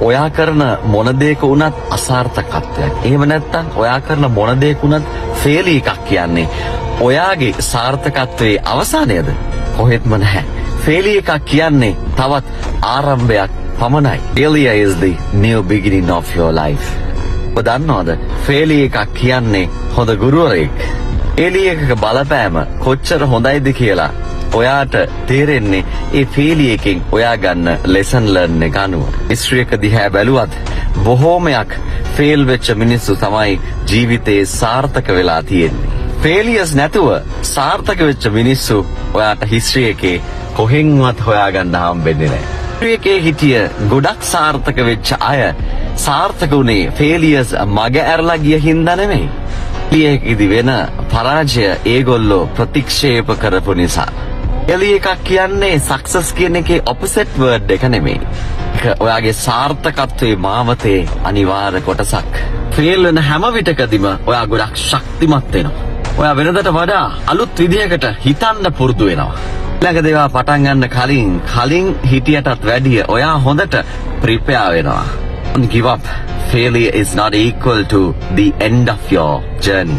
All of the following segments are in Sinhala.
ඔයා කරන මොන දෙයක වුණත් අසාර්ථකත්වයක්. එහෙම නැත්නම් ඔයා කරන මොන දෙයක වුණත් ෆේලි එකක් කියන්නේ ඔයාගේ සාර්ථකත්වයේ අවසානයද? කොහෙත්ම නැහැ. ෆේලි එකක් කියන්නේ තවත් ආරම්භයක් පමණයි. Failure is the new beginning of your life. ඔබ දන්නවද? ෆේලි එකක් කියන්නේ හොඳ ගුරුවරයෙක්. ෆේලි එකක බලපෑම කොච්චර හොඳයිද කියලා ඔයාට තේරෙන්නේ ඒ ෆේලි එකෙන් ඔයා ගන්න ලෙසන් ලර්න් එක අනුව. හිස්ටරි එක දිහා බැලුවත් බොහෝමයක් ෆේල් වෙච්ච මිනිස්සු තමයි ජීවිතේ සාර්ථක වෙලා තියෙන්නේ. ෆේලියර්ස් නැතුව සාර්ථක වෙච්ච මිනිස්සු ඔයාට හිස්ටරි එකේ කොහෙන්වත් හොයාගන්න හම්බෙන්නේ නැහැ. හිස්ටරි එකේ හිටිය ගොඩක් සාර්ථක වෙච්ච අය සාර්ථක උනේ ෆේලියර්ස් මග ඇරලා ගිය හින්දා නෙමෙයි. ලියේකෙදි වෙන පරාජය ඒගොල්ලෝ ප්‍රතික්ෂේප කරපු නිසා. එළිය එකක් කියන්නේ සක්සස් කියන එකේ ඔපොසිට් වර්ඩ් එක නෙමෙයි. ඒක ඔයාගේ සාර්ථකත්වයේ මාවතේ අනිවාර්ය කොටසක්. ෆේල් වෙන හැම විටකදීම ඔයා ගොඩක් ශක්තිමත් වෙනවා. ඔයා වෙනදට වඩා අලුත් විදිහකට හිතන්න පුරුදු වෙනවා. ඊළඟ දේවල් පටන් ගන්න කලින් හිටියටත් වැඩිය ඔයා හොඳට ප්‍රිපෙයාර් වෙනවා. Don't give up. Failure is not equal to the end of your journey.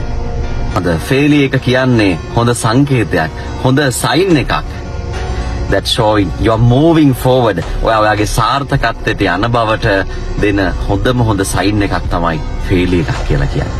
හොඳ failure එක කියන්නේ හොඳ සංකේතයක්, හොඳ sign එකක්. That showing you are moving forward. ඔයාගේ සාර්ථකත්වයට යන බවට දෙන හොඳ sign එකක් තමයි failure එකක් කියලා කියන්නේ.